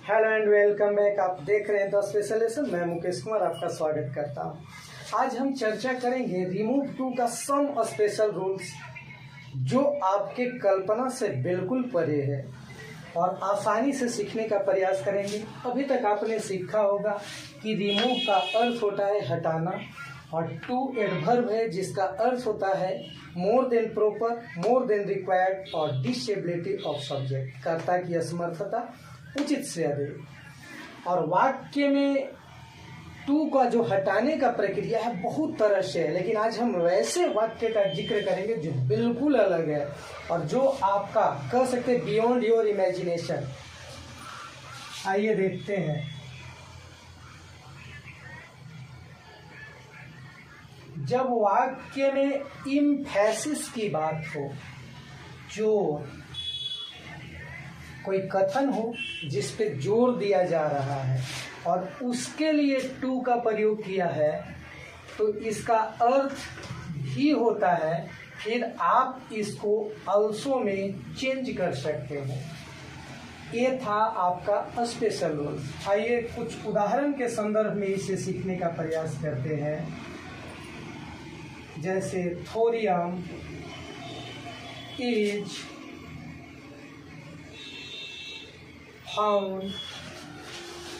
Hello and welcome back. आप देख रहे हैं द स्पेशल लेसन। मैं मुकेश कुमार आपका स्वागत करता हूं। आज हम चर्चा करेंगे रिमूव टू का सम स्पेशल रूल्स, जो आपके कल्पना से बिल्कुल परे है और आसानी से सीखने का प्रयास करेंगे। अभी तक आपने सीखा होगा कि रिमूव का अर्थ होता है हटाना और टू एडवर्ब है जिसका अर्थ होता है more than proper, more than required और डिसेबिलिटी ऑफ सब्जेक्ट, कर्ता की असमर्थता उचित से अधिक। और वाक्य में टू का जो हटाने का प्रक्रिया है बहुत तरह से है, लेकिन आज हम वैसे वाक्य का जिक्र करेंगे जो बिल्कुल अलग है और जो आपका कह सकते बियॉन्ड योर इमेजिनेशन। आइए देखते हैं। जब वाक्य में इम्फेसिस की बात हो, जो कोई कथन हो जिस पे जोर दिया जा रहा है और उसके लिए टू का प्रयोग किया है, तो इसका अर्थ भी होता है फिर आप इसको अल्सो में चेंज कर सकते हो। ये था आपका स्पेशल रूल। आइए कुछ उदाहरण के संदर्भ में इसे सीखने का प्रयास करते हैं। जैसे thorium is found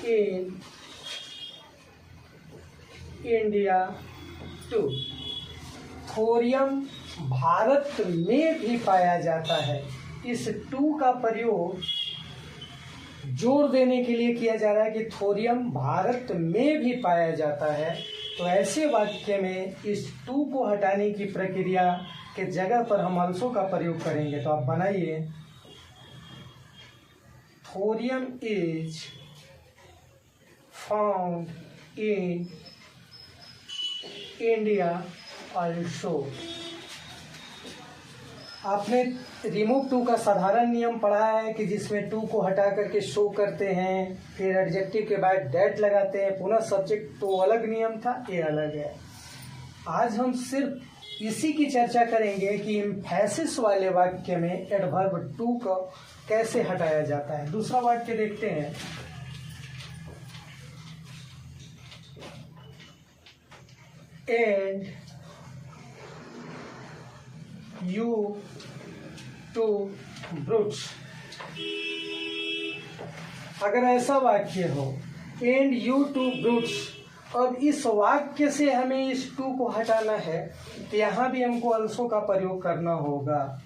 in India too. Thorium Bharat में भी पाया जाता है। इस टू का प्रयोग जोर देने के लिए किया जा रहा है कि थोरियम भारत में भी पाया जाता है। तो ऐसे वाक्य में इस टू को हटाने की प्रक्रिया के जगह पर हम अल्सो का प्रयोग करेंगे। तो आप बनाइए, thorium is found in India also. आपने रिमूव टू का साधारण नियम पढ़ा है कि जिसमें टू को हटा करके शो करते हैं, फिर एडजेक्टिव के बाद डेट लगाते हैं, पुनः सब्जेक्ट। तो अलग नियम था, ये अलग है। आज हम सिर्फ इसी की चर्चा करेंगे कि इम्फेसिस वाले वाक्य में एडवर्ब टू को कैसे हटाया जाता है। दूसरा वाक्य देखते हैं। And you too Brutus. अगर ऐसा वाक्य हो, एंड यू टू ब्रूट्स, अब इस वाक्य से हमें इस टू को हटाना है तो यहां भी हमको अल्सो का प्रयोग करना होगा।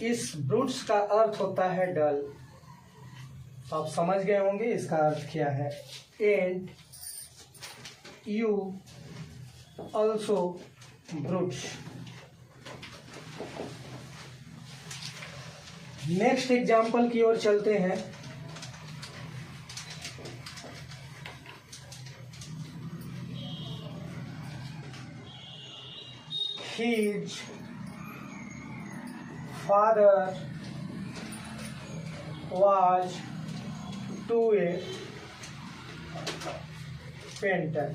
इस ब्रूट्स का अर्थ होता है डल। तो आप समझ गए होंगे इसका अर्थ क्या है। And you also Brutus. Next example की ओर चलते हैं। His father was to a painter।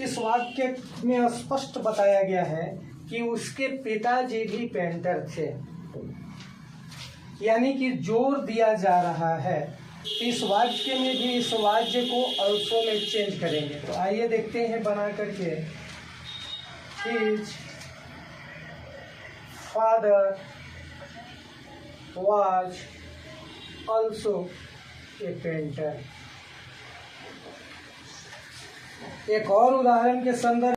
इस वाक्य में स्पष्ट बताया गया है कि उसके पिताजी भी पेंटर थे, यानी कि जोर दिया जा रहा है। इस वाक्य में भी इस वाक्य को अल्सो में चेंज करेंगे। तो आइए देखते हैं बना करके। His father was also a painter। एक और उदाहरण के संदर्भ